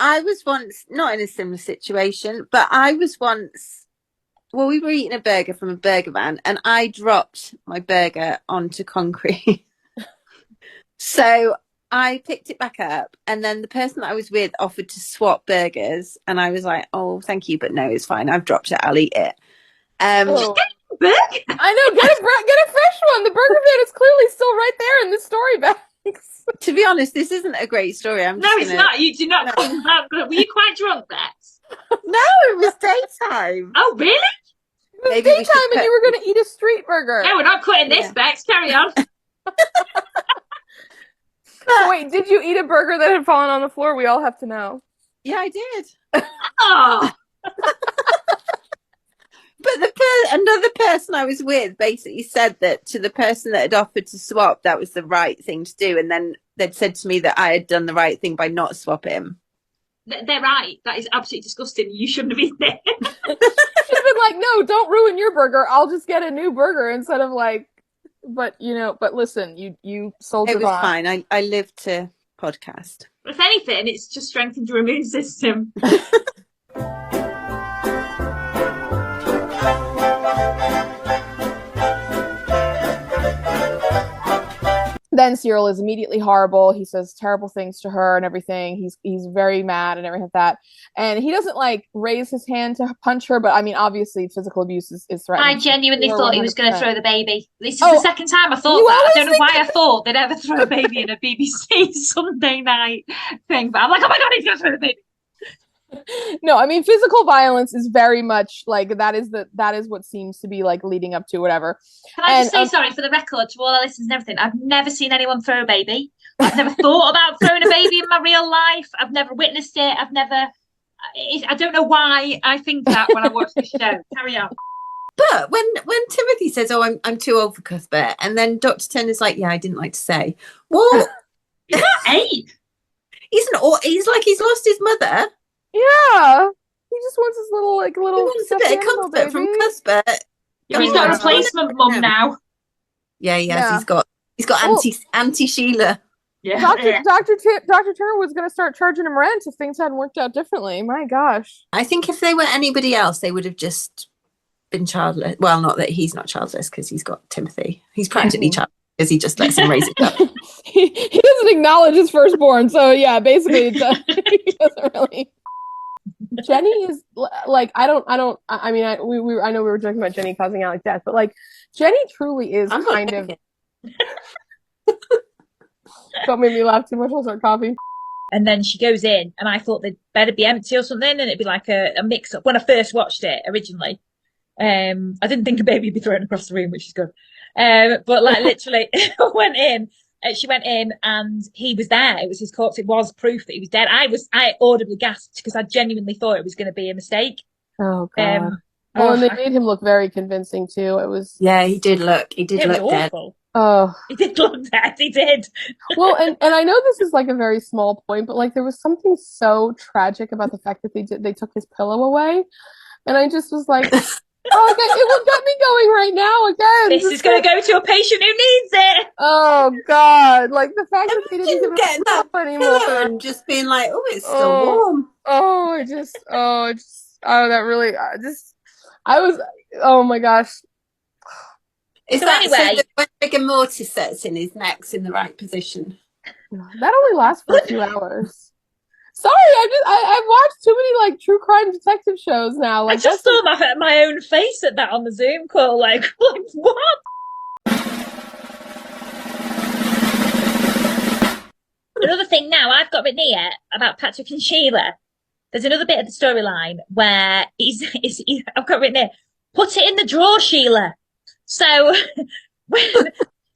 I was once not in a similar situation, but I was once. Well, we were eating a burger from a burger van, and I dropped my burger onto concrete. So I picked it back up, and then the person that I was with offered to swap burgers, and I was like, "Oh, thank you, but no, it's fine. I've dropped it. I'll eat it." Oh, Burger. I know. Get a fresh one. The burger van is clearly still right there in the story bags. To be honest, this isn't a great story. I'm No, just it's gonna. not. You do not No, think that good. Were you quite drunk, Beth? no, it was daytime. Oh, really? It was Maybe we should daytime, and cut. you were going to eat a street burger. No, we're not quitting this, Yeah. Bex. Carry on. So wait, did you eat a burger that had fallen on the floor? We all have to know. Yeah, I did. Oh, But another person I was with basically said that to the person that had offered to swap, that was the right thing to do. And then they'd said to me that I had done the right thing by not swapping. they're right. That is absolutely disgusting. You shouldn't have eaten it. Should have been like, no, don't ruin your burger. I'll just get a new burger instead of like. But but listen, you soldiered It was on. fine. I lived to podcast. If anything, it's just strengthened your immune system. Then Cyril is immediately horrible. He says terrible things to her and everything. He's very mad and everything like that. And he doesn't like raise his hand to punch her, but I mean, obviously, physical abuse is threatening. I genuinely thought he was going to 100%. throw the baby. This is Oh, the second time I thought you that. I always don't know think why I thought they'd ever throw a baby in a BBC Sunday night thing, but I'm like, oh my God, he's going to throw the baby. No, I mean, physical violence is very much like that is what seems to be like leading up to whatever. Can I just say, sorry, for the record, to all our listeners and everything, I've never seen anyone throw a baby. I've never thought about throwing a baby in my real life. I've never witnessed it. I don't know why I think that when I watch this show. Carry on. But when Timothy says, "Oh, I'm too old for Cuthbert," and then Dr. Turner's like, "Yeah, I didn't like to say." Well, He's not 8. he's like he's lost his mother. Yeah, he just wants his little He wants a bit of comfort from Cuthbert. He's got a replacement mum now. Yeah, he has. Yeah. He's got anti Sheila. Yeah. Dr. Turner was going to start charging him rent if things hadn't worked out differently. My gosh. I think if they were anybody else, they would have just been childless. Well, not that he's not childless because he's got Timothy. He's practically childless because he just lets him raise it up. he doesn't acknowledge his firstborn, so yeah, basically he doesn't really. Jenny is like I mean I know we were joking about Jenny causing Alec death, but like Jenny truly is kind of. Don't make me laugh too much. I'll start coughing. And then she goes in, and I thought they'd better be empty or something, and it'd be like a mix up. When I first watched it originally, I didn't think a baby would be thrown across the room, which is good. But like literally, she went in, and he was there. It was his corpse. It was proof that he was dead. I audibly gasped because I genuinely thought it was going to be a mistake. Oh God. And they made him look very convincing too. It was. Yeah, he did look dead. Awful. Oh, he did look dead. He did. Well, and I know this is like a very small point, but like there was something so tragic about the fact that they took his pillow away, and I just was like, oh, okay, it will get me going right now again. This is going to go to a patient who needs it. Oh God! Like the fact that they didn't get that anymore, and just being like, oh, it's still warm. Oh my gosh. Is So that anyway, so that when rigor mortis sets in, his neck's in the right position? That only lasts for a few hours. Sorry, I've watched too many like true crime detective shows now. Like I just saw my own face at that on the Zoom call. Like what? Another thing now I've got written here about Patrick and Sheila. There's another bit of the storyline where I've got written here, put it in the drawer, Sheila. So when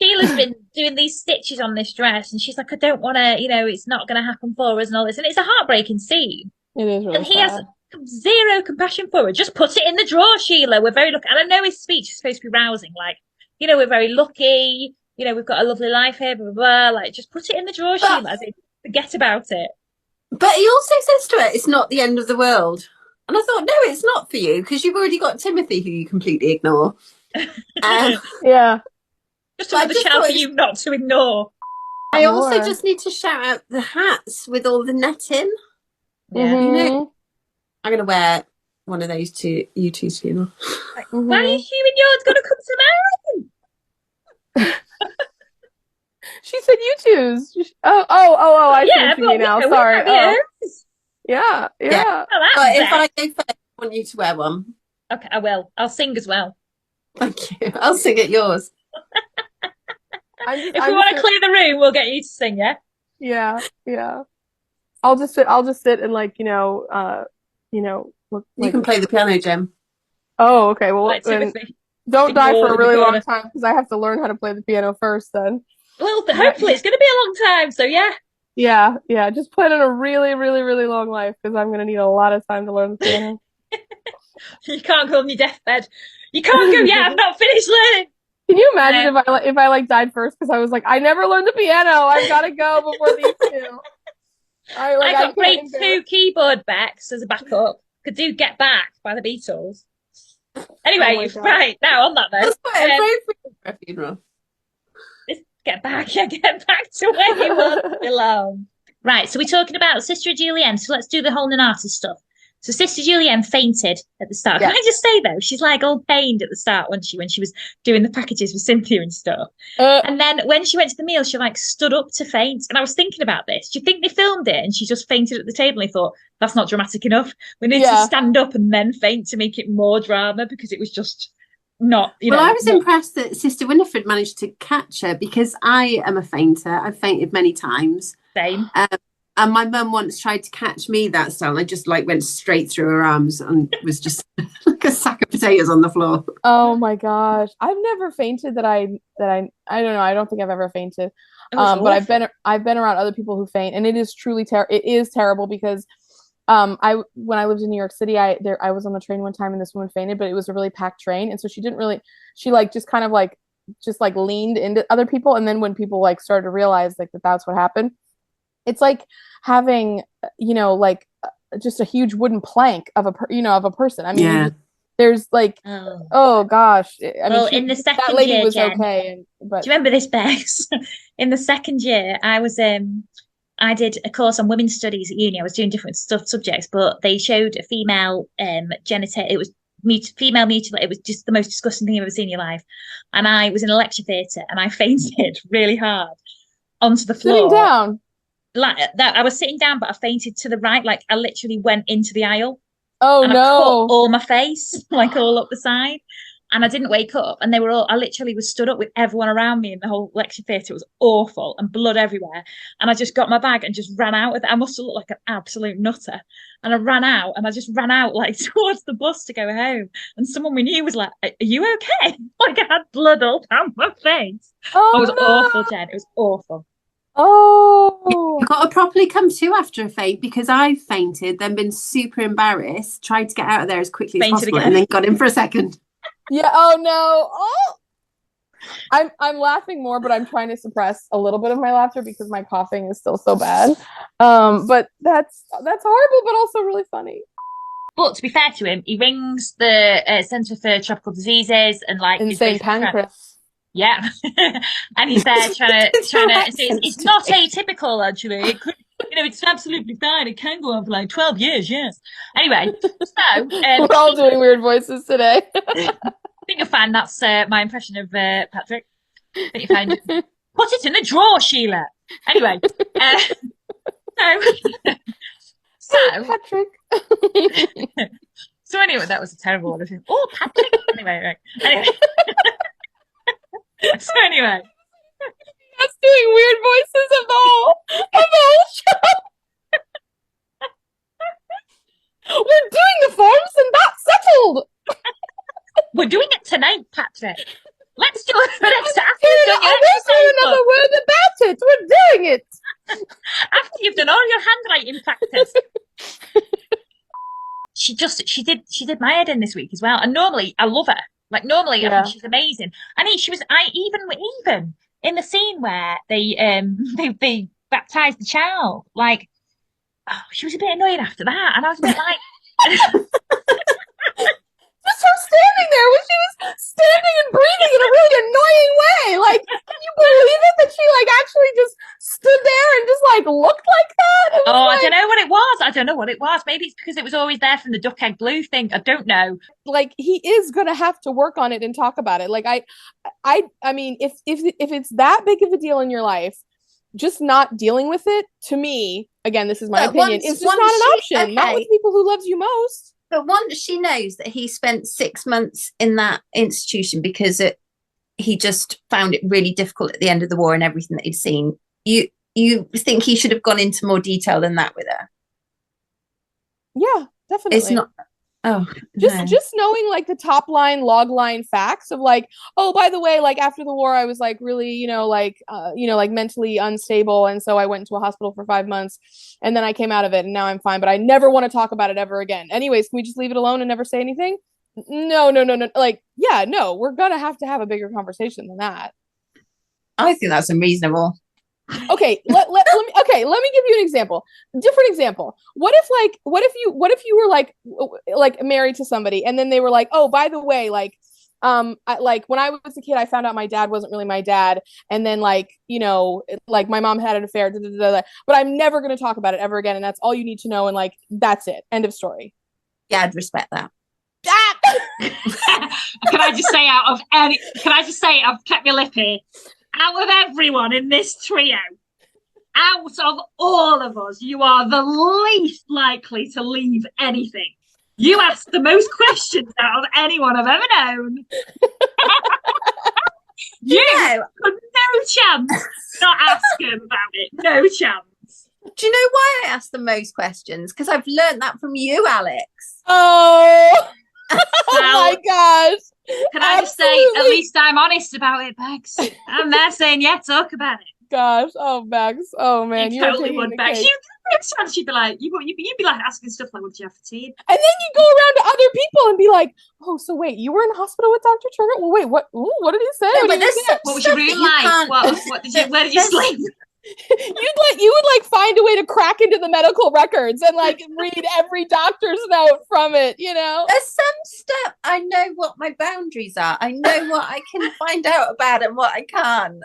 Sheila's been doing these stitches on this dress and she's like, I don't want to, it's not going to happen for us and all this. And it's a heartbreaking scene. It is really And he sad. has zero compassion for her. Just put it in the drawer, Sheila. We're very lucky. And I know his speech is supposed to be rousing. Like, we're very lucky. We've got a lovely life here, blah, blah, blah. Like, just put it in the drawer, Sheila. As in, forget about it. But he also says to her, it's not the end of the world. And I thought, no, it's not for you because you've already got Timothy who you completely ignore. Yeah. Just another shout for you not to ignore. I also just need to shout out the hats with all the netting. Yeah. You know, I'm going to wear one of those to you two's funeral. Like, why are you and yours going to come to mine? She said you choose. I see Yeah, what you but mean now. we Sorry. might be hers. Yeah. Yeah. Oh, But that's if I bad. go first, I want you to wear one. Okay, I will. I'll sing as well. Thank you. I'll sing at yours. If we want to clear the room, we'll get you to sing, yeah? Yeah. I'll just sit and like, look You like. can play the piano, Jem. Oh, okay. Well, Like then Timothy. don't die for Ignored a in the really long corner. time because I have to learn how to play the piano first then. Well, hopefully it's going to be a long time, so yeah. Yeah. Just plan on a really, really, really long life because I'm gonna need a lot of time to learn the piano. You can't go on your deathbed. You can't go, yeah, I've not finished learning. Can you imagine if I like died first because I was like, I never learned the piano. I've got to go before these two. I got grade can't 2 keyboard backs as a backup. Could do Get Back by the Beatles. Anyway, right, now on that note. That's quite appropriate for a funeral. Let's get back to where you want to belong. Right, so we're talking about Sister Julienne, so let's do the whole Nanata stuff. So Sister Julienne fainted at the start. Yeah. Can I just say though, she's like all pained at the start, wasn't she, when she was doing the packages with Cynthia and stuff. And then when she went to the meal, she like stood up to faint. And I was thinking about this. Do you think they filmed it and she just fainted at the table? And I thought, that's not dramatic enough. We need to stand up and then faint to make it more drama because it was just not, Well, I was impressed that Sister Winifred managed to catch her because I am a fainter. I've fainted many times. Same. And my mum once tried to catch me that style. And I just like went straight through her arms and was just like a sack of potatoes on the floor. Oh my gosh. I've never fainted that I don't know. I don't think I've ever fainted. But I've been around other people who faint and it is truly it is terrible because when I lived in New York City, I was on the train one time and this woman fainted, but it was a really packed train. And so she like just kind of like leaned into other people. And then when people like started to realize like that's what happened, it's like having, just a huge wooden plank of a person. I mean, there's like, oh gosh. I mean, in the second that lady year, was Jen, okay. But do you remember this, Bex? In the second year, I did a course on women's studies at uni. I was doing different subjects, but they showed a female genital. It was female mutilation. It was just the most disgusting thing you've ever seen in your life. And I was in a lecture theatre and I fainted really hard onto the floor. Sitting down. Like that, I was sitting down, but I fainted to the right. Like I literally went into the aisle. Oh and no! I cut all my face, like all up the side, and I didn't wake up. And they were all. I literally was stood up with everyone around me in the whole lecture theatre. It was awful and blood everywhere. And I just got my bag and just ran out with it. I must have looked like an absolute nutter. And I ran out, and I just ran out like towards the bus to go home. And someone we knew was like, "Are you okay?" Like I had blood all down my face. Oh, it was no. awful, Jen. It was awful. Oh, you've got to properly come to after a faint because I fainted, then been super embarrassed, tried to get out of there as quickly as possible, and then got in for a second. Yeah. Oh no. Oh, I'm laughing more, but I'm trying to suppress a little bit of my laughter because my coughing is still so bad. But that's horrible, but also really funny. But to be fair to him, he rings the Centre for Tropical Diseases and like Insane Pancreas. Yeah, and he's there trying to say it's not atypical actually. It could, it's absolutely fine. It can go on for like 12 years. Yes. Anyway, so we're all doing weird voices today. I think you'll find that's my impression of Patrick. I think you find put it in the drawer, Sheila. Anyway, so Patrick. So anyway, that was a terrible one of him. Oh, Patrick. Anyway. So anyway, that's doing weird voices of the whole show. We're doing the forms and that's settled. We're doing it tonight, Patrick. Let's do it for next time. I won't say another word about it. We're doing it. After you've done all your handwriting practice. She did my head in this week as well. And normally I love her. Like normally I think she's amazing. And even in the scene where they baptized the child, like she was a bit annoying after that. And I was a bit like just her standing there when she was standing and breathing in a really annoying way. Like, can you believe it that she like actually just stood there and just like looked like that? I don't know what it was. I don't know what it was. Maybe it's because it was always there from the duck egg blue thing. I don't know. Like, he is gonna have to work on it and talk about it. Like, I mean, if it's that big of a deal in your life, just not dealing with it, to me, again, this is my opinion, is just not an option. Not with people who loves you most. But once she knows that he spent 6 months in that institution because he just found it really difficult at the end of the war and everything that he'd seen, you think he should have gone into more detail than that with her? Yeah, definitely. It's not. Oh, just knowing like the top line log line facts of like, oh, by the way, like after the war I was like really like mentally unstable, and so I went into a hospital for 5 months and then I came out of it and now I'm fine, but I never want to talk about it ever again. Anyways, can we just leave it alone and never say anything? No. Like, yeah, no, we're gonna have to have a bigger conversation than that. I think that's unreasonable. Okay, let me give you an example. Different example. What if you were like married to somebody and then they were like, oh, by the way, like like when I was a kid, I found out my dad wasn't really my dad, and then like like my mom had an affair, but I'm never going to talk about it ever again, and that's all you need to know, and like that's it, end of story. Yeah, I'd respect that. Can I just say I've kept my lip here. Out of everyone in this trio, out of all of us, you are the least likely to leave anything. You ask the most questions out of anyone I've ever known. You had no chance not ask him about it. No chance. Do you know why I ask the most questions? Because I've learned that from you, Alex. Oh, oh my gosh. Can I just say, at least I'm honest about it, Bags. I'm there saying, yeah, talk about it. Gosh, oh, Bags. Oh, man. You totally would, Bags. Next time she'd be like, you'd be like asking stuff like, what did you have for tea? And then you go around to other people and be like, oh, so wait, you were in hospital with Dr. Turner? Well, wait, what? Ooh, what did he say? No, what was your room like? Where did you sleep? You would like find a way to crack into the medical records and like read every doctor's note from it, There's some stuff I know what my boundaries are. I know what I can find out about and what I can't.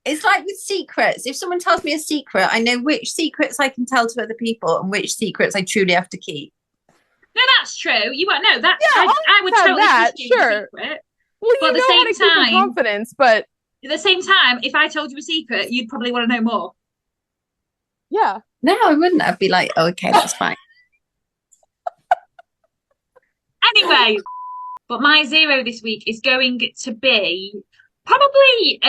It's like with secrets. If someone tells me a secret, I know which secrets I can tell to other people and which secrets I truly have to keep. No, that's true. You won't know that. Yeah, I would totally that. Sure. Well, but at the same time, confidence, but at the same time, if I told you a secret, you'd probably want to know more. Yeah. No, I wouldn't. I'd be like, oh, okay, that's fine. Anyway, but my zero this week is going to be probably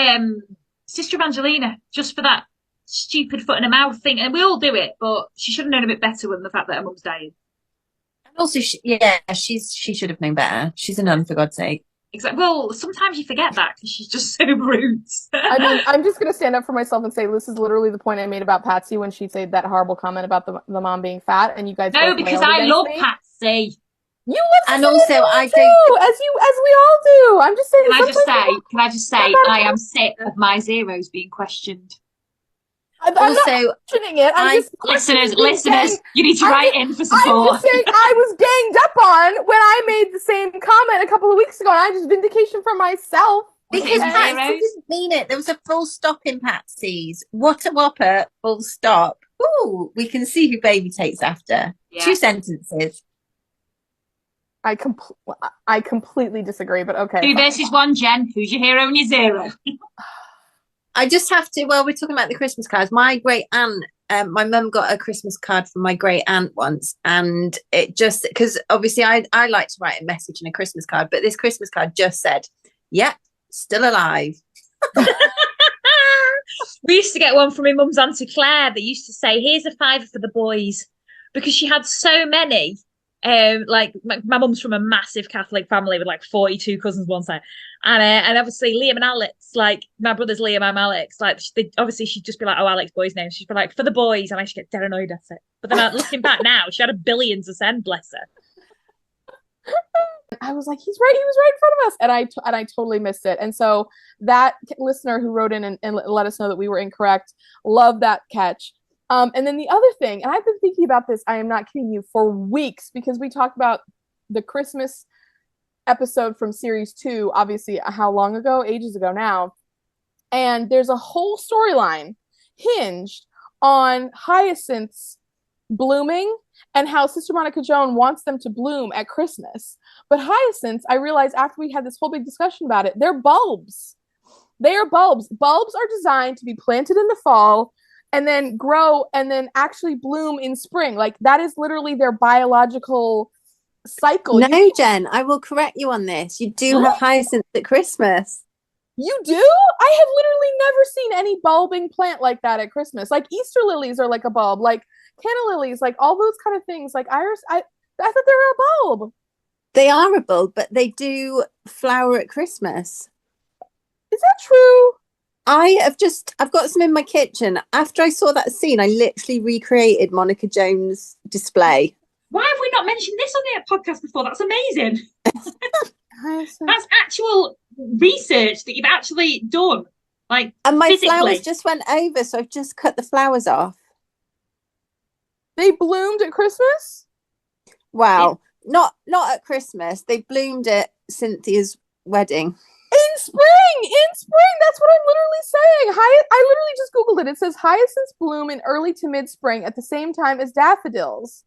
Sister Evangelina, just for that stupid foot in her mouth thing. And we all do it, but she should have known a bit better than the fact that her mum's dying. And also, she should have known better. She's a nun, for God's sake. Exactly. Well, sometimes you forget that because she's just so rude. I mean, I'm just going to stand up for myself and say this is literally the point I made about Patsy when she said that horrible comment about the mom being fat, and you guys. No, because I love Patsy. You love, and also I do, as we all do. I'm just saying. Can I just say, I am sick of my zeros being questioned. I'm not questioning it. Listeners, you need to write in for support. I'm just saying I was ganged up on when I made the same comment a couple of weeks ago, and I just vindication for myself. Because Patsy didn't mean it. There was a full stop in Patsy's. What a whopper, full stop. Ooh, we can see who baby takes after. Yeah. 2 sentences. I completely disagree, but okay. 2 versus 1, Jen. Who's your hero and your zero? I just have to, we're talking about the Christmas cards. My great aunt, my mum got a Christmas card from my great aunt once, and it just, because obviously I like to write a message in a Christmas card, but this Christmas card just said, yep, still alive. We used to get one from my mum's Auntie Claire that used to say, here's a £5 for the boys, because she had so many. Like my mum's from a massive Catholic family with like 42 cousins one side, and obviously Liam and Alex, like my brother's Liam, I'm Alex, like obviously she'd just be like, oh, Alex, boys' name, she'd be like, for the boys, and I should get dead annoyed at it. But then looking back now, she had a billion to send, bless her. I was like, he was right in front of us, and I totally missed it. And so that listener who wrote in and let us know that we were incorrect, love that catch. And then the other thing, and I've been thinking about this, I am not kidding you, for weeks, because we talked about the Christmas episode from series 2, obviously how long ago? Ages ago now. And there's a whole storyline hinged on Hyacinth's blooming and how Sister Monica Joan wants them to bloom at Christmas. But hyacinths, I realized after we had this whole big discussion about it, they're bulbs. They are bulbs. Bulbs are designed to be planted in the fall and then grow and then actually bloom in spring. Like that is literally their biological cycle. No, Jen, I will correct you on this. You do have hyacinths at Christmas. You do? I have literally never seen any bulbing plant like that at Christmas. Like Easter lilies are like a bulb, like canna lilies, like all those kind of things. Like iris, I thought they were a bulb. They are a bulb, but they do flower at Christmas. Is that true? I've got some in my kitchen. After I saw that scene, I literally recreated Monica Jones' display. Why have we not mentioned this on the podcast before? That's amazing. That's actual research that you've actually done. Like, and my physically. Flowers just went over, so I've just cut the flowers off. They bloomed at Christmas? Wow. Yeah. Not at Christmas. They bloomed at Cynthia's wedding. In spring, that's what I'm literally saying. I literally just Googled it. It says hyacinths bloom in early to mid-spring at the same time as daffodils.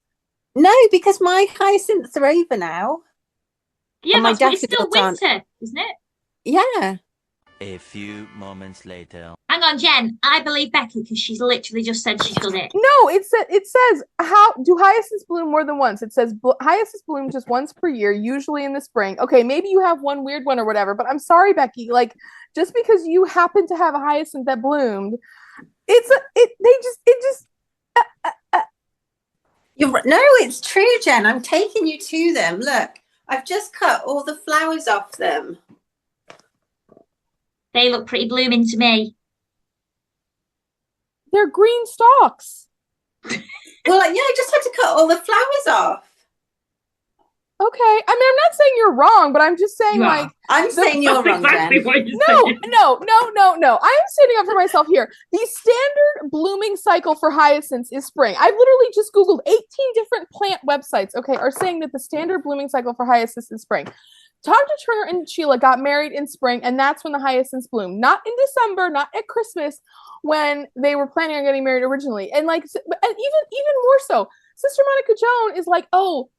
No, because my hyacinths are over now. Yeah, but it's still winter, isn't it? Yeah. A few moments later. Hang on, Jen. I believe Becky because she's literally just said she's done it. No, it says how do hyacinths bloom more than once? It says hyacinths bloom just once per year, usually in the spring. Okay, maybe you have one weird one or whatever, but I'm sorry, Becky. Like just because you happen to have a hyacinth that bloomed, No, it's true, Jen. I'm taking you to them. Look, I've just cut all the flowers off them. They look pretty blooming to me. They're green stalks. Well, I just had to cut all the flowers off. Okay. I mean, I'm not saying you're wrong, but I'm just saying, I'm saying you're wrong, exactly Jen. No. I am standing up for myself here. The standard blooming cycle for hyacinths is spring. I've literally just Googled 18 different plant websites, are saying that the standard blooming cycle for hyacinths is spring. Dr. Turner and Sheila got married in spring, and that's when the hyacinths bloom. Not in December, not at Christmas, when they were planning on getting married originally. And even more so, Sister Monica Joan is like, oh,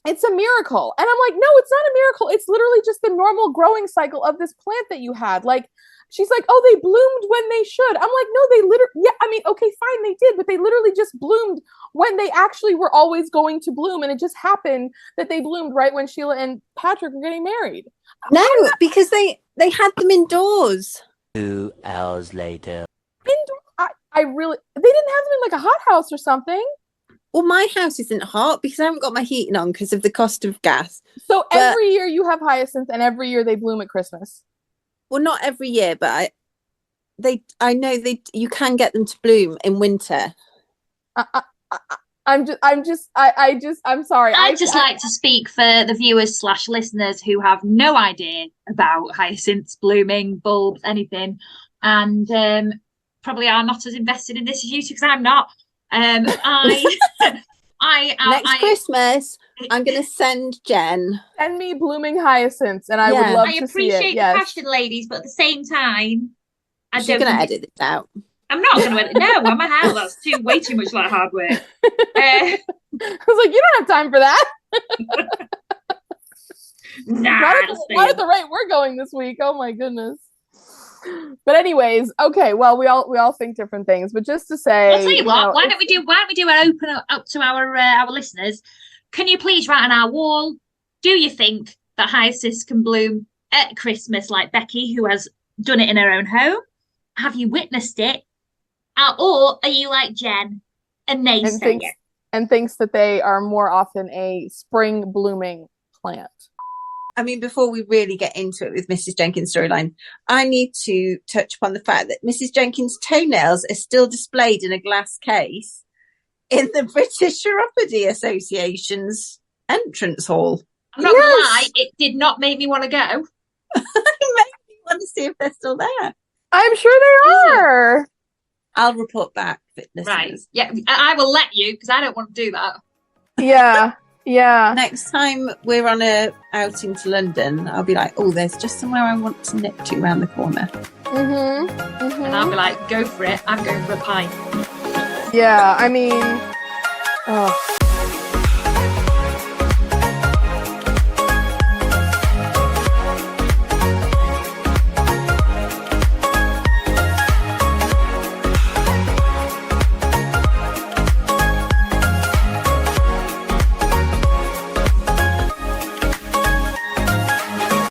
it's a miracle. And I'm like, no, it's not a miracle. It's literally just the normal growing cycle of this plant that you had. Like, she's like, oh, they bloomed when they should. I'm like, no, they literally, yeah, I mean, okay, fine, they did, but they literally just bloomed when they actually were always going to bloom. And it just happened that they bloomed right when Sheila and Patrick were getting married. No, because they had them indoors. 2 hours later. They didn't have them in like a hothouse or something. Well, my house isn't hot because I haven't got my heating on because of the cost of gas. So every year you have hyacinths and every year they bloom at Christmas. Well, not every year, but I know you can get them to bloom in winter. I'm sorry. I'd just like to speak for the viewers / listeners who have no idea about hyacinths, blooming, bulbs, anything, and probably are not as invested in this as you two, because I'm not. Next Christmas, I'm going to send me blooming hyacinths, and I would love to see it. I appreciate the passion, ladies, but at the same time, She's going to edit this out. I'm not going to edit. No, I'm a hell. That's way too much like hard work. I was like, you don't have time for that. Not at the rate we're going this week. Oh my goodness. But anyways, okay. Well, we all think different things, but just to say, I'll tell you what. Why don't we do an open up to our listeners? Can you please write on our wall? Do you think that hyacinths can bloom at Christmas like Becky, who has done it in her own home? Have you witnessed it, or are you like Jen and naysay it and thinks that they are more often a spring blooming plant? I mean, before we really get into it with Mrs. Jenkins' storyline, I need to touch upon the fact that Mrs. Jenkins' toenails are still displayed in a glass case in the British Chiropody Association's entrance hall. I'm not gonna lie, it did not make me want to go. It made me want to see if they're still there. I'm sure they are. I'll report back, listeners. Right. Yeah, I will let you, because I don't want to do that. Yeah. Yeah. Next time we're on a outing to London, I'll be like, oh, there's just somewhere I want to nip to around the corner. And I'll be like, go for it. I'm going for a pint. Yeah, I mean, Oh.